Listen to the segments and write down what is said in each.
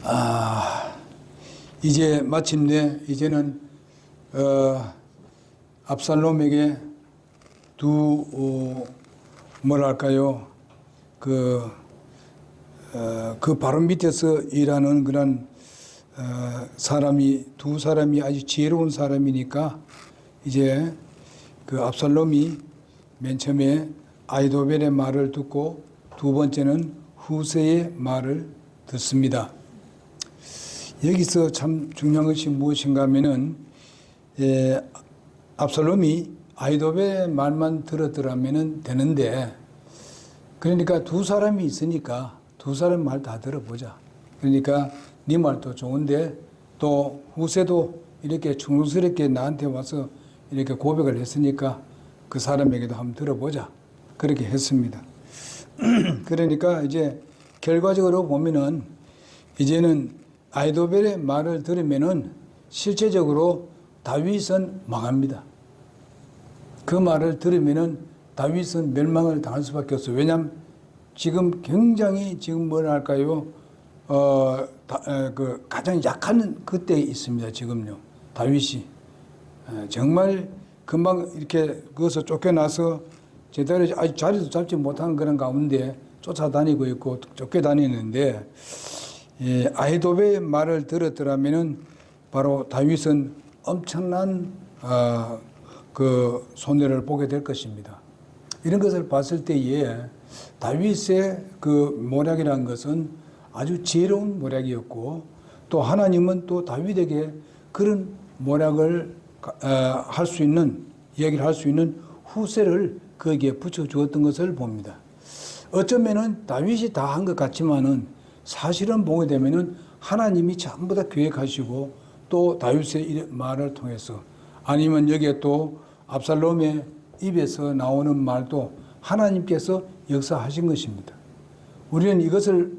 아, 이제 마침내 이제는 압살롬에게 뭐랄까요, 그 바로 밑에서 일하는 그런 두 사람이 아주 지혜로운 사람이니까 이제 그 압살롬이 맨 처음에 아히도벨의 말을 듣고 두 번째는 후세의 말을 듣습니다. 여기서 참 중요한 것이 무엇인가 하면은 압살롬이 아히도벨의 말만 들었더라면 되는데, 그러니까 두 사람이 있으니까 두 사람 말 다 들어보자. 그러니까 네 말도 좋은데 또 후세도 이렇게 충성스럽게 나한테 와서 이렇게 고백을 했으니까 그 사람에게도 한번 들어보자. 그렇게 했습니다. 그러니까 이제 결과적으로 보면은 이제는 아히도벨의 말을 들으면은 실제적으로 다윗은 망합니다. 그 말을 들으면은 다윗은 멸망을 당할 수밖에 없어요. 왜냐하면 지금 굉장히 지금 뭐랄까요, 그 가장 약한 그때에 있습니다. 지금요, 다윗이 정말 금방 이렇게 거기서 쫓겨나서 제대로 아직 자리도 잡지 못하는 그런 가운데 쫓아다니고 있고 쫓겨다니는데, 아히도벨의 말을 들었더라면은 바로 다윗은 엄청난 그 손해를 보게 될 것입니다. 이런 것을 봤을 때에 다윗의 그 모략이라는 것은 아주 지혜로운 모략이었고, 또 하나님은 또 다윗에게 그런 모략을 할 수 있는, 이야기를 할 수 있는 후세를 거기에 붙여주었던 것을 봅니다. 어쩌면은 다윗이 다 한 것 같지만은 사실은 보게 되면은 하나님이 전부 다 계획하시고 또 다윗의 말을 통해서, 아니면 여기에 또 압살롬의 입에서 나오는 말도 하나님께서 역사하신 것입니다. 우리는 이것을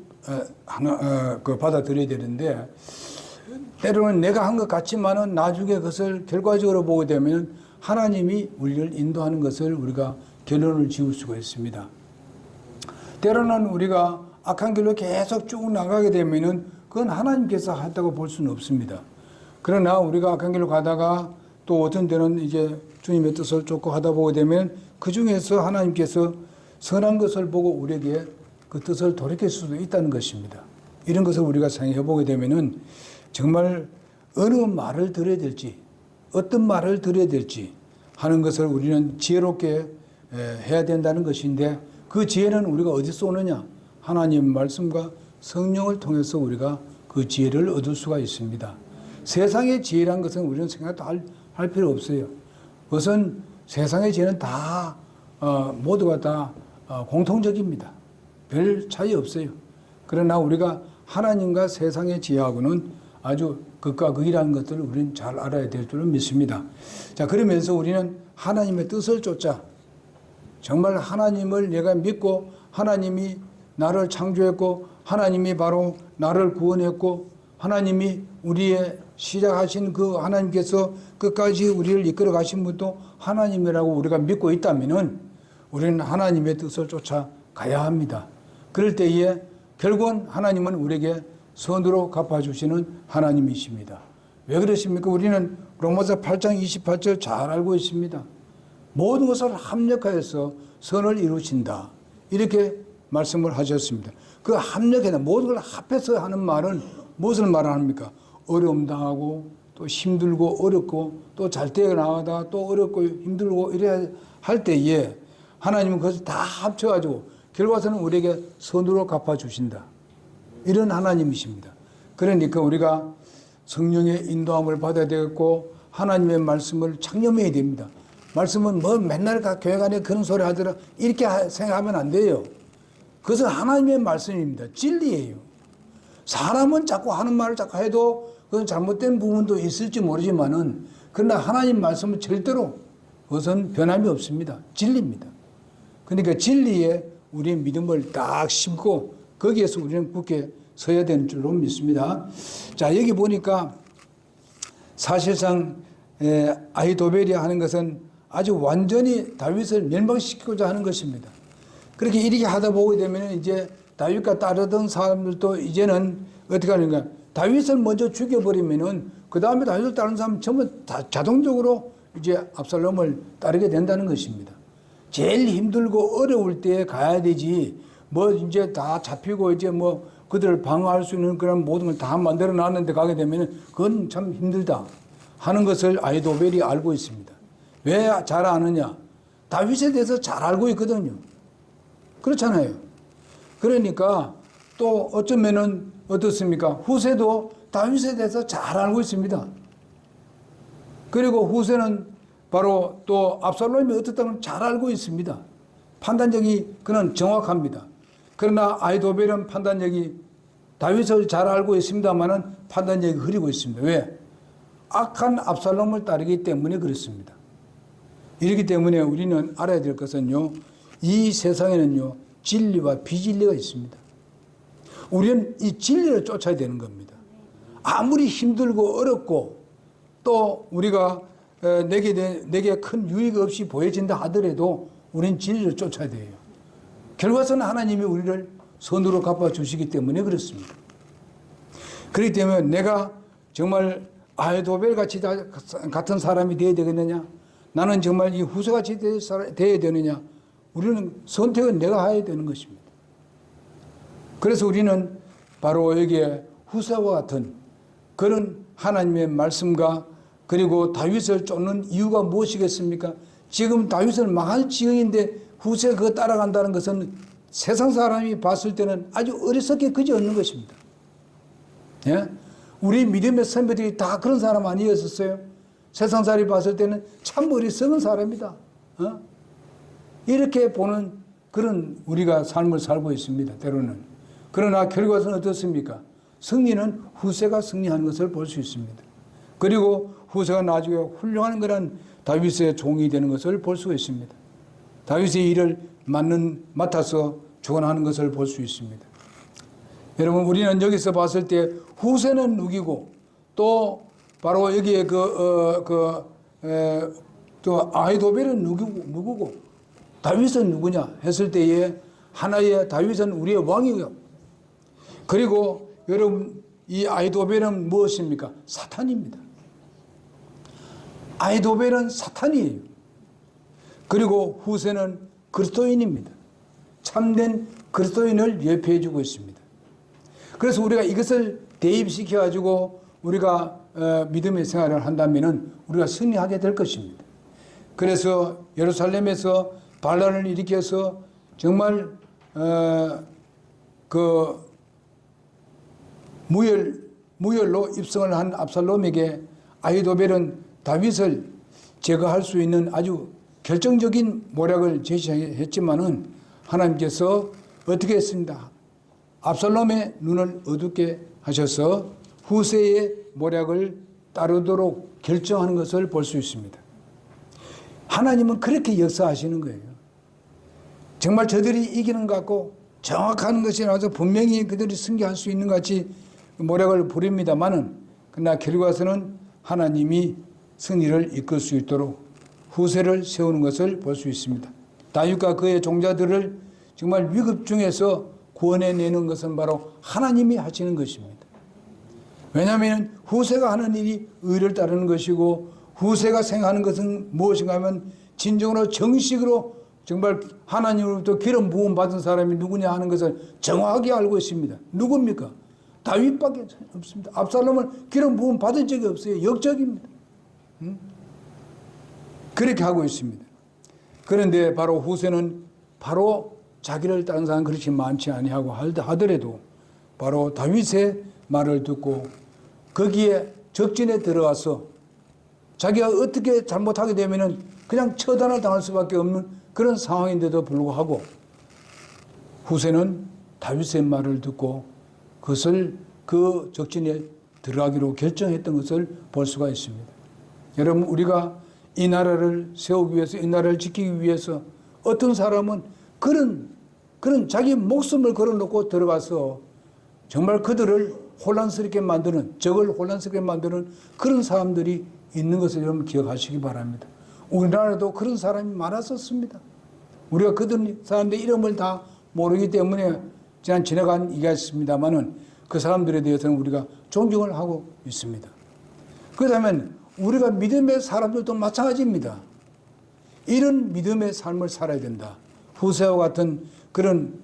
받아들여야 되는데, 때로는 내가 한 것 같지만은 나중에 그것을 결과적으로 보게 되면 하나님이 우리를 인도하는 것을 우리가 결론을 지을 수가 있습니다. 때로는 우리가 악한 길로 계속 쭉 나가게 되면은 그건 하나님께서 했다고 볼 수는 없습니다. 그러나 우리가 악한 길로 가다가 또 어떤 때는 이제 주님의 뜻을 쫓고 하다 보게 되면 그 중에서 하나님께서 선한 것을 보고 우리에게 그 뜻을 돌이킬 수도 있다는 것입니다. 이런 것을 우리가 생각해 보게 되면은 정말 어느 말을 들어야 될지, 어떤 말을 들어야 될지 하는 것을 우리는 지혜롭게 해야 된다는 것인데, 그 지혜는 우리가 어디서 오느냐? 하나님 말씀과 성령을 통해서 우리가 그 지혜를 얻을 수가 있습니다. 세상의 지혜란 것은 우리는 생각도 할 필요 없어요. 그것은 세상의 지혜는 다 모두가 다 공통적입니다. 별 차이 없어요. 그러나 우리가 하나님과 세상의 지혜하고는 아주 극과 극이라는 것들을 우리는 잘 알아야 될 줄은 믿습니다. 자, 그러면서 우리는 하나님의 뜻을 쫓자. 정말 하나님을 내가 믿고 하나님이 나를 창조했고 하나님이 바로 나를 구원했고 하나님이 우리의 시작하신 그 하나님께서 끝까지 우리를 이끌어 가신 분도 하나님이라고 우리가 믿고 있다면은 우리는 하나님의 뜻을 쫓아 가야 합니다. 그럴 때에 결국은 하나님은 우리에게 선으로 갚아주시는 하나님이십니다. 왜 그러십니까? 우리는 로마서 8장 28절 잘 알고 있습니다. 모든 것을 합력하여서 선을 이루신다. 이렇게 말씀을 하셨습니다. 그 합력해서 모든 걸 합해서 하는 말은 무엇을 말합니까? 어려움 당하고 또 힘들고 어렵고 또 잘 되어나가다 또 어렵고 힘들고 이래야 할 때에 하나님은 그것을 다 합쳐가지고 결과서는 우리에게 선으로 갚아주신다. 이런 하나님이십니다. 그러니까 우리가 성령의 인도함을 받아야 되겠고 하나님의 말씀을 창념해야 됩니다. 말씀은 뭐 맨날 교회 안에 그런 소리 하더라 이렇게 생각하면 안 돼요. 그것은 하나님의 말씀입니다. 진리예요. 사람은 자꾸 하는 말을 자꾸 해도 그건 잘못된 부분도 있을지 모르지만은 그러나 하나님 말씀은 절대로 그것은 변함이 없습니다. 진리입니다. 그러니까 진리에 우리의 믿음을 딱 심고 거기에서 우리는 굳게 서야 되는 줄로 믿습니다. 자, 여기 보니까 사실상 아히도벨이 하는 것은 아주 완전히 다윗을 멸망시키고자 하는 것입니다. 그렇게 이렇게 하다 보게 되면 이제 다윗과 따르던 사람들도 이제는 어떻게 하는가? 다윗을 먼저 죽여버리면은 그 다음에 다윗을 따르는 사람은 전부 다 자동적으로 이제 압살롬을 따르게 된다는 것입니다. 제일 힘들고 어려울 때 가야 되지. 뭐 이제 다 잡히고 이제 뭐 그들을 방어할 수 있는 그런 모든 걸 다 만들어 놨는데 가게 되면은 그건 참 힘들다 하는 것을 아히도벨이 알고 있습니다. 왜 잘 아느냐? 다윗에 대해서 잘 알고 있거든요. 그렇잖아요. 그러니까 또 어쩌면은 어떻습니까? 후세도 다윗에 대해서 잘 알고 있습니다. 그리고 후세는 바로 또 압살롬이 어떻다는 잘 알고 있습니다. 판단력이 그는 정확합니다. 그러나 아히도벨은 판단력이 다윗을 잘 알고 있습니다만은 판단력이 흐리고 있습니다. 왜? 악한 압살롬을 따르기 때문에 그렇습니다. 이렇기 때문에 우리는 알아야 될 것은요, 이 세상에는요, 진리와 비진리가 있습니다. 우리는 이 진리를 쫓아야 되는 겁니다. 아무리 힘들고 어렵고 또 우리가 내게 큰 유익 없이 보여진다 하더라도 우리는 진리를 쫓아야 돼요. 결과서는 하나님이 우리를 선으로 갚아주시기 때문에 그렇습니다. 그렇기 때문에 내가 정말 아히도벨 같이 같은 사람이 되어야 되겠느냐? 나는 정말 이 후세같이 되어야 되느냐? 우리는 선택은 내가 해야 되는 것입니다. 그래서 우리는 바로 여기에 후세와 같은 그런 하나님의 말씀과 그리고 다윗을 쫓는 이유가 무엇이겠습니까? 지금 다윗은 망할 지경인데 후세가 그거 따라간다는 것은 세상 사람이 봤을 때는 아주 어리석게 그지없는 것입니다. 예? 우리 믿음의 선배들이 다 그런 사람 아니었었어요? 세상 사람이 봤을 때는 참 어리석은 사람이다. 이렇게 보는 그런 우리가 삶을 살고 있습니다. 때로는. 그러나 결과는 어떻습니까? 승리는 후세가 승리하는 것을 볼 수 있습니다. 그리고 후세가 나중에 훌륭한 그런 다윗의 종이 되는 것을 볼 수 있습니다. 다윗의 일을 맡아서 주관하는 것을 볼 수 있습니다. 여러분, 우리는 여기서 봤을 때 후세는 누구고 또 바로 여기에 또 아히도벨은 누구고 다윗은 누구냐 했을 때에 하나의 다윗은 우리의 왕이고요. 그리고 여러분, 이 아히도벨은 무엇입니까? 사탄입니다. 아히도벨은 사탄이에요. 그리고 후세는 그리스도인입니다. 참된 그리스도인을 예표해 주고 있습니다. 그래서 우리가 이것을 대입시켜 가지고 우리가 믿음의 생활을 한다면은 우리가 승리하게 될 것입니다. 그래서 예루살렘에서 반란을 일으켜서 정말 그 무혈로 입성을 한 압살롬에게 아히도벨은 다윗을 제거할 수 있는 아주 결정적인 모략을 제시했지만은 하나님께서 어떻게 했습니다? 압살롬의 눈을 어둡게 하셔서 후세의 모략을 따르도록 결정하는 것을 볼 수 있습니다. 하나님은 그렇게 역사하시는 거예요. 정말 저들이 이기는 것 같고 정확한 것이 나와서 분명히 그들이 승리할 수 있는 것 같이 모략을 부립니다만은 그러나 결과서는 하나님이 승리를 이끌 수 있도록 후세를 세우는 것을 볼 수 있습니다. 다윗과 그의 종자들을 정말 위급 중에서 구원해내는 것은 바로 하나님이 하시는 것입니다. 왜냐하면 후세가 하는 일이 의를 따르는 것이고 후세가 생각하는 것은 무엇인가 하면 진정으로 정식으로 정말 하나님으로부터 기름 부음 받은 사람이 누구냐 하는 것을 정확하게 알고 있습니다. 누굽니까? 다윗밖에 없습니다. 압살롬은 기름 부음 받은 적이 없어요. 역적입니다. 그렇게 하고 있습니다. 그런데 바로 후세는 바로 자기를 따른 사람은 그렇게 많지 아니하고 하더라도 바로 다윗의 말을 듣고 거기에 적진에 들어가서 자기가 어떻게 잘못하게 되면은 그냥 처단을 당할 수밖에 없는 그런 상황인데도 불구하고 후세는 다윗의 말을 듣고 그것을 그 적진에 들어가기로 결정했던 것을 볼 수가 있습니다. 여러분, 우리가 이 나라를 세우기 위해서, 이 나라를 지키기 위해서 어떤 사람은 그런 자기 목숨을 걸어놓고 들어가서 정말 그들을 혼란스럽게 만드는, 적을 혼란스럽게 만드는 그런 사람들이 있는 것을 여러분 기억하시기 바랍니다. 우리나라도 그런 사람이 많았었습니다. 우리가 그들 사람들 이름을 다 모르기 때문에 지난 지나간 얘기가 있습니다만은 그 사람들에 대해서는 우리가 존경을 하고 있습니다. 그렇다면 우리가 믿음의 사람들도 마찬가지입니다. 이런 믿음의 삶을 살아야 된다. 후세와 같은 그런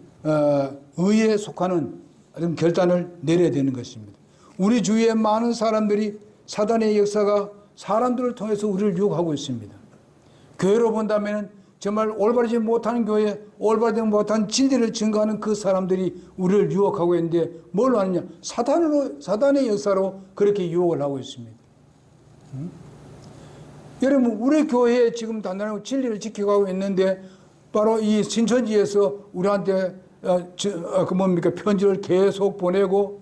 의에 속하는 어떤 결단을 내려야 되는 것입니다. 우리 주위에 많은 사람들이 사단의 역사가 사람들을 통해서 우리를 유혹하고 있습니다. 교회로 본다면 정말 올바르지 못한 교회, 올바르지 못한 진리를 증거하는 그 사람들이 우리를 유혹하고 있는데 뭘 하느냐? 사단의 역사로 그렇게 유혹을 하고 있습니다. 여러분, 우리 교회에 지금 단단하고 진리를 지켜가고 있는데 바로 이 신천지에서 우리한테 편지를 계속 보내고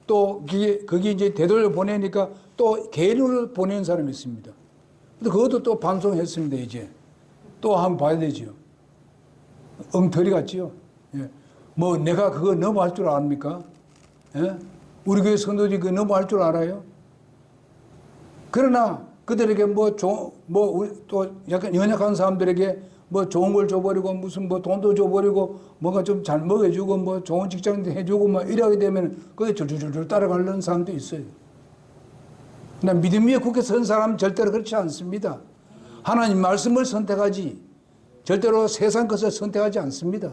또 거기 이제 되돌려 보내니까 또 개인으로 보내는 사람이 있습니다. 근데 그것도 또 방송했습니다. 이제 또 한번 봐야 되죠. 엉터리 같지요. 예. 뭐 내가 그거 너무 할 줄 압니까? 예? 우리 교회 성도들이 그거 너무 할 줄 알아요? 그러나 그들에게 또 약간 연약한 사람들에게 뭐 좋은 걸 줘버리고 무슨 뭐 돈도 줘버리고 뭔가 좀 잘 먹여주고 뭐 좋은 직장도 해주고 막 이러게 되면 그게 줄줄줄 따라가려는 사람도 있어요. 그러나 믿음 위에 굳게 선 사람은 절대로 그렇지 않습니다. 하나님 말씀을 선택하지 절대로 세상 것을 선택하지 않습니다.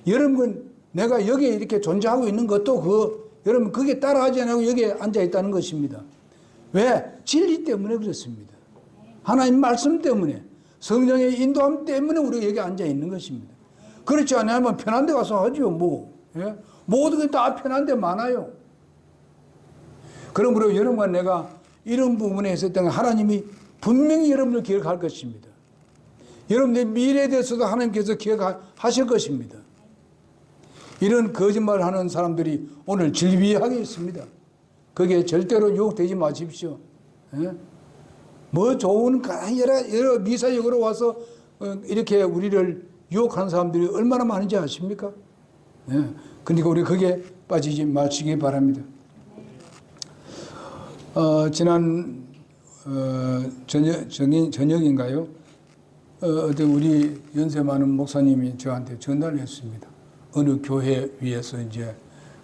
여러분, 내가 여기에 이렇게 존재하고 있는 것도 여러분 그게 따라하지 않고 여기에 앉아 있다는 것입니다. 왜? 진리 때문에 그렇습니다. 하나님 말씀 때문에, 성령의 인도함 때문에 우리가 여기 앉아 있는 것입니다. 그렇지 않으면 편한 데 가서 하죠. 예? 모든 게 다 편한 데 많아요. 그러므로 여러분과 내가 이런 부분에 있었던 하나님이 분명히 여러분을 기억할 것입니다. 여러분의 미래에 대해서도 하나님께서 기억하실 것입니다. 이런 거짓말을 하는 사람들이 오늘 질비하게 있습니다. 거기에 절대로 유혹되지 마십시오. 예? 뭐 좋은 여러 미사역으로 와서 이렇게 우리를 유혹하는 사람들이 얼마나 많은지 아십니까? 예. 그러니까 우리 거기에 빠지지 마시기 바랍니다. 지난 저녁인가요? 어떤 우리 연세 많은 목사님이 저한테 전화를 했습니다. 어느 교회 위에서 이제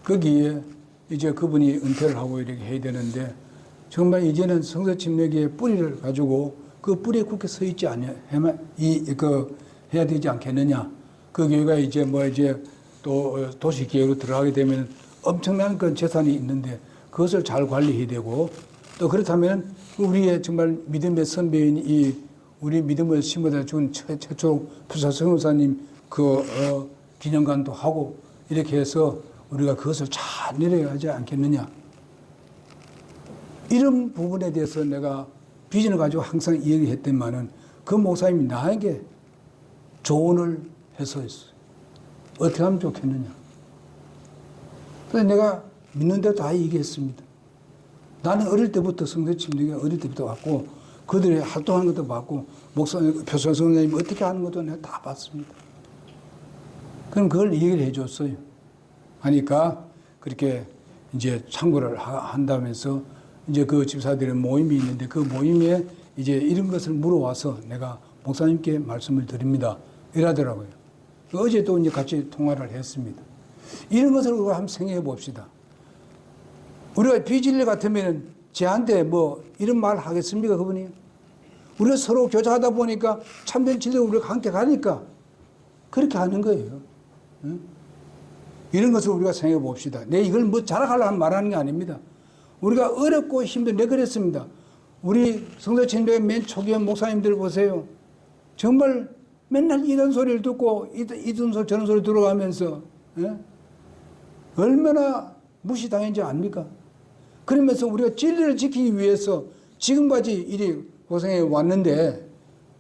거기에 이제 그분이 은퇴를 하고 이렇게 해야 되는데 정말 이제는 성서 침례기의 뿌리를 가지고 그 뿌리에 굳게 서 있지 않냐 해야 되지 않겠느냐. 그 교회가 이제 또 도시 계획으로 들어가게 되면 엄청난 그 재산이 있는데 그것을 잘 관리해야 되고 또 그렇다면 우리의 정말 믿음의 선배인 우리 믿음을 심어다 준 최초 부사성교사님 기념관도 하고 이렇게 해서 우리가 그것을 잘 내려야 하지 않겠느냐. 이런 부분에 대해서 내가 비전을 가지고 항상 이야기했더니만은 그 목사님이 나에게 조언을 해서 했어요. 어떻게 하면 좋겠느냐. 그래서 내가 믿는 대로 다 얘기했습니다. 나는 어릴 때부터 성서침례가 어릴 때부터 왔고 그들의 활동하는 것도 봤고 표선 선생님이 어떻게 하는 것도 내가 다 봤습니다. 그럼 그걸 얘기를 해줬어요. 하니까 그렇게 이제 참고를 한다면서 이제 그 집사들의 모임이 있는데 그 모임에 이제 이런 것을 물어와서 내가 목사님께 말씀을 드립니다. 이러더라고요. 어제도 이제 같이 통화를 했습니다. 이런 것을 우리가 한번 생각해 봅시다. 우리가 비진리 같으면 쟤한테 뭐 이런 말 하겠습니까, 그분이? 우리가 서로 교제하다 보니까 참된 진리가 우리가 함께 가니까 그렇게 하는 거예요. 응? 이런 것을 우리가 생각해 봅시다. 내 이걸 뭐 자랑하려고 말하는 게 아닙니다. 우리가 어렵고 힘든 내 그랬습니다. 우리 성서침례 맨 초기의 목사님들 보세요. 정말 맨날 이런 소리를 듣고 이런 소리 저런 소리 들어가면서 얼마나 무시당했는지 압니까? 그러면서 우리가 진리를 지키기 위해서 지금까지 이리 고생해 왔는데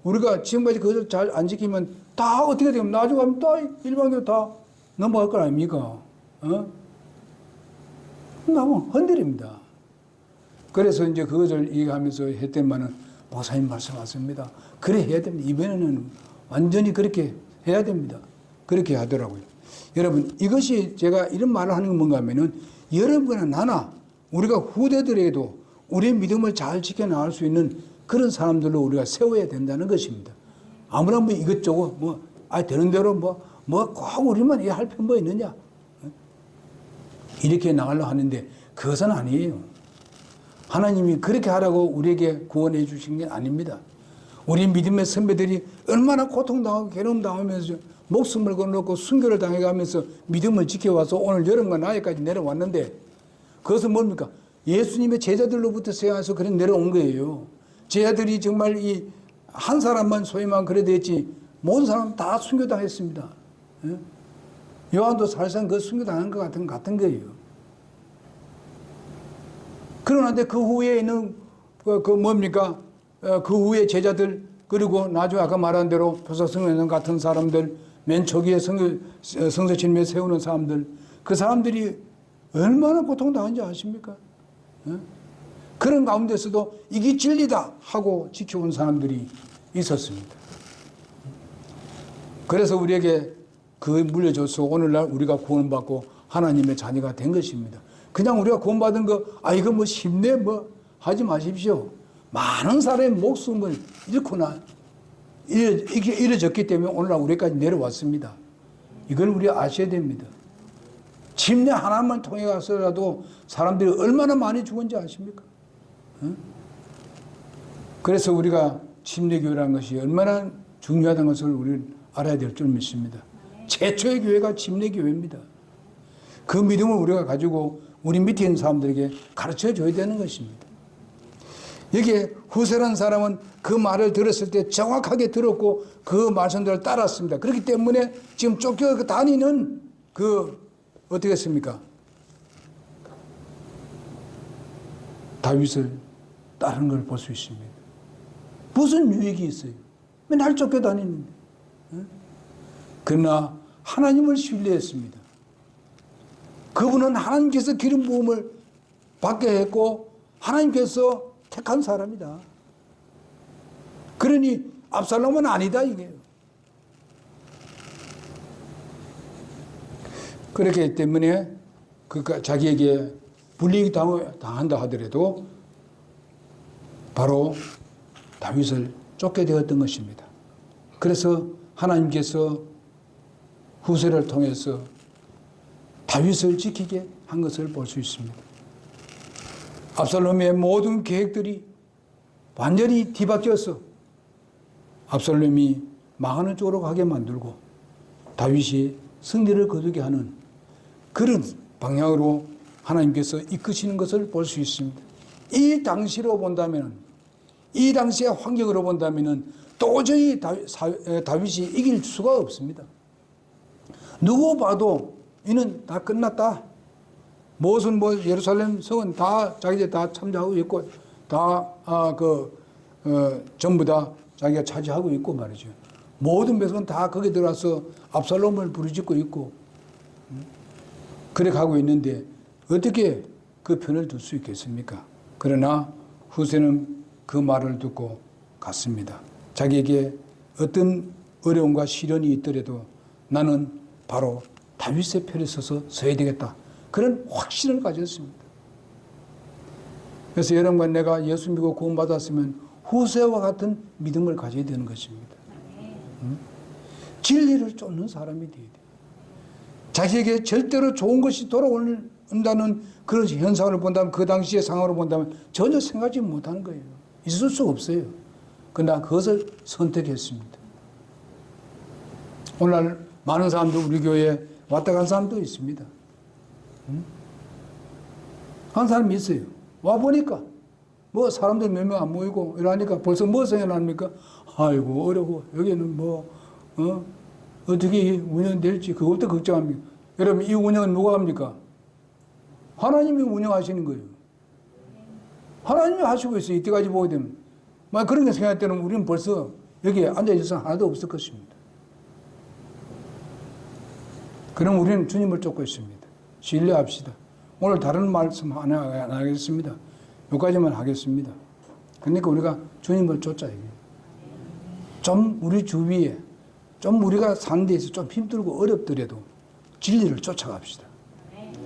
우리가 지금까지 그것을 잘 안 지키면 다 어떻게 되면 나중에 가면 다 일반교회 다 넘어갈 거 아닙니까? 너무 흔들립니다. 그래서 이제 그것을 얘기하면서 했더니만은 목사님 말씀하십니다. 그래 해야 됩니다. 이번에는 완전히 그렇게 해야 됩니다. 그렇게 하더라고요. 여러분, 이것이 제가 이런 말을 하는 건 뭔가 하면은 여러분이나 나나 우리가 후대들에게도 우리의 믿음을 잘 지켜나갈 수 있는 그런 사람들로 우리가 세워야 된다는 것입니다. 아무나 뭐 이것저것 되는 대로 꼭 우리만 할 필요 뭐 있느냐. 이렇게 나가려고 하는데 그것은 아니에요. 하나님이 그렇게 하라고 우리에게 구원해 주신 게 아닙니다. 우리 믿음의 선배들이 얼마나 고통당하고 괴로움당하면서 목숨을 걸어놓고 순교를 당해가면서 믿음을 지켜와서 오늘 여러분과 나에까지 내려왔는데 그것은 뭡니까? 예수님의 제자들로부터 세워서 그래 내려온 거예요. 제자들이 정말 이 한 사람만 소위만 그래 됐지 모든 사람 다 순교당했습니다. 요한도 사실상 그 순교당한 것 같은 거예요. 그러는데 그 후에 있는 뭡니까? 그 후에 제자들 그리고 나중에 아까 말한 대로 표사성령 같은 사람들 맨 초기에 성서신명에 세우는 사람들 그 사람들이 얼마나 고통당한지 아십니까? 그런 가운데서도 이게 진리다 하고 지켜온 사람들이 있었습니다. 그래서 우리에게 그 물려줘서 오늘날 우리가 구원받고 하나님의 자녀가 된 것입니다. 그냥 우리가 구원받은 거, 이거 뭐 쉽네, 뭐 하지 마십시오. 많은 사람의 목숨을 잃거나 잃어졌기 때문에 오늘날 우리까지 내려왔습니다. 이걸 우리 아셔야 됩니다. 침례 하나만 통해 가서라도 사람들이 얼마나 많이 죽은지 아십니까? 그래서 우리가 침례교회라는 것이 얼마나 중요하다는 것을 우리는 알아야 될 줄 믿습니다. 최초의 교회가 침례교회입니다. 그 믿음을 우리가 가지고 우리 밑에 있는 사람들에게 가르쳐 줘야 되는 것입니다. 여기에 후세라는 사람은 그 말을 들었을 때 정확하게 들었고 그 말씀들을 따랐습니다. 그렇기 때문에 지금 쫓겨 다니는 어떻게 했습니까? 다윗을 따르는 걸 볼 수 있습니다. 무슨 유익이 있어요? 맨날 쫓겨다니는데. 그러나 하나님을 신뢰했습니다. 그분은 하나님께서 기름 부음을 받게 했고 하나님께서 택한 사람이다. 그러니 압살롬은 아니다 이게요. 그렇기 때문에 자기에게 불이익 당한다 하더라도 바로 다윗을 쫓게 되었던 것입니다. 그래서 하나님께서 후세를 통해서 다윗을 지키게 한 것을 볼 수 있습니다. 압살롬의 모든 계획들이 완전히 뒤바뀌어서 압살롬이 망하는 쪽으로 가게 만들고 다윗이 승리를 거두게 하는 그런 방향으로 하나님께서 이끄시는 것을 볼 수 있습니다. 이 당시로 본다면, 이 당시의 환경으로 본다면 도저히 다윗이 이길 수가 없습니다. 누구 봐도 이는 다 끝났다. 무슨 예루살렘 성은 다 자기들 다 참여하고 있고 다 전부 다 자기가 차지하고 있고 말이죠. 모든 백성은 다 거기에 들어와서 압살롬을 부르짖고 있고 그래 가고 있는데 어떻게 그 편을 들 수 있겠습니까? 그러나 후세는 그 말을 듣고 갔습니다. 자기에게 어떤 어려움과 시련이 있더라도 나는 바로 다윗의 편에 서야 되겠다. 그런 확신을 가졌습니다. 그래서 여러분과 내가 예수 믿고 구원받았으면 후세와 같은 믿음을 가져야 되는 것입니다. 진리를 쫓는 사람이 되어야 돼요. 자기에게 절대로 좋은 것이 돌아온다는 그런 현상을 본다면 그 당시의 상황으로 본다면 전혀 생각지 못하는 거예요. 있을 수 없어요. 그러나 그것을 선택했습니다. 오늘 많은 사람도 우리 교회에 왔다 간 사람도 있습니다. 한 사람이 있어요. 와보니까 뭐 사람들 몇 명 안 모이고 이러니까 벌써 뭐 생각납니까? 아이고 어려워. 여기는 어떻게 운영될지 그것부터 걱정합니다. 여러분 이 운영은 누가 합니까? 하나님이 운영하시는 거예요. 하나님이 하시고 있어요. 이때까지 보게 되면. 만약 그런 게 생각할 때는 우리는 벌써 여기에 앉아있을 하나도 없을 것입니다. 그럼 우리는 주님을 쫓고 있습니다. 신뢰합시다. 오늘 다른 말씀 안 하겠습니다. 여기까지만 하겠습니다. 그러니까 우리가 주님을 쫓자 이게. 좀 우리 주위에 좀 우리가 사는 데에서 좀 힘들고 어렵더라도 진리를 쫓아갑시다.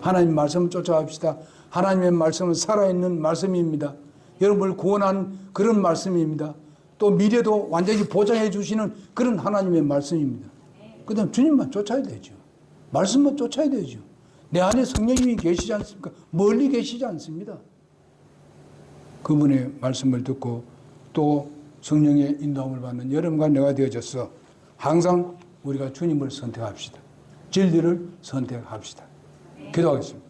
하나님 말씀을 쫓아갑시다. 하나님의 말씀은 살아있는 말씀입니다. 여러분을 구원하는 그런 말씀입니다. 또 미래도 완전히 보장해 주시는 그런 하나님의 말씀입니다. 그 다음 주님만 쫓아야 되죠. 말씀만 쫓아야 되죠. 내 안에 성령님이 계시지 않습니까? 멀리 계시지 않습니다. 그분의 말씀을 듣고 또 성령의 인도함을 받는 여러분과 내가 되어져서 항상 우리가 주님을 선택합시다. 진리를 선택합시다. 기도하겠습니다.